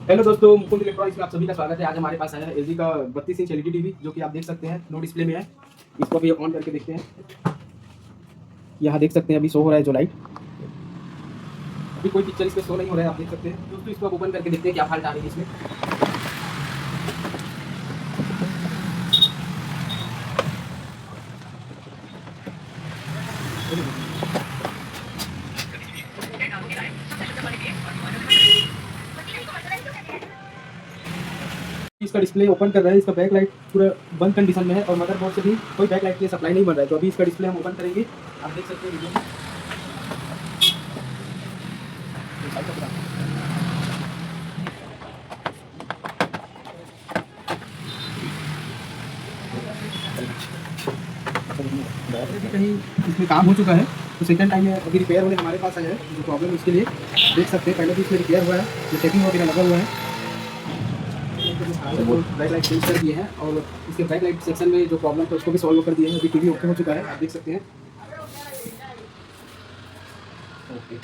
Hello दोस्तों, Mukund electronics में आप सभी का स्वागत है। आज हमारे पास आया है एलजी का 32 इंच एलईडी टीवी, जो कि आप देख सकते हैं नो डिस्प्ले में है। इसको अभी ऑन करके देखते हैं। यहाँ देख सकते हैं अभी शो हो रहा है जो लाइट। अभी कोई पिक्चर इसमें शो नहीं हो रहा है, आप देख सकते हैं दोस्तों। इसको आप ओपन करके देखते हैं क्या फाल्ट आ रही है इसमें। इसका डिस्प्ले ओपन कर रहा है, इसका बैक लाइट पूरा बंद कंडीशन में है और मदरबोर्ड से भी कोई बैक लाइट की सप्लाई नहीं बन रहा है। तो अभी इसका डिस्प्ले हम ओपन करेंगे, आप देख सकते हैं वीडियो में। भी कहीं इसमें काम हो चुका है, तो सेकंड टाइम में अभी रिपेयर होने हमारे पास आया है। जो प्रॉब्लम उसके लिए देख सकते हैं, पहले भी इसमें रिपेयर हुआ है, जो चेकिंग वगैरह लगा हुआ है। बैक लाइट चेंज कर दिए हैं और इसके बैक लाइट सेक्शन में जो प्रॉब्लम था उसको भी सॉल्व कर दिए हैं। अभी टीवी ओके हो चुका है, आप देख सकते हैं। ओके।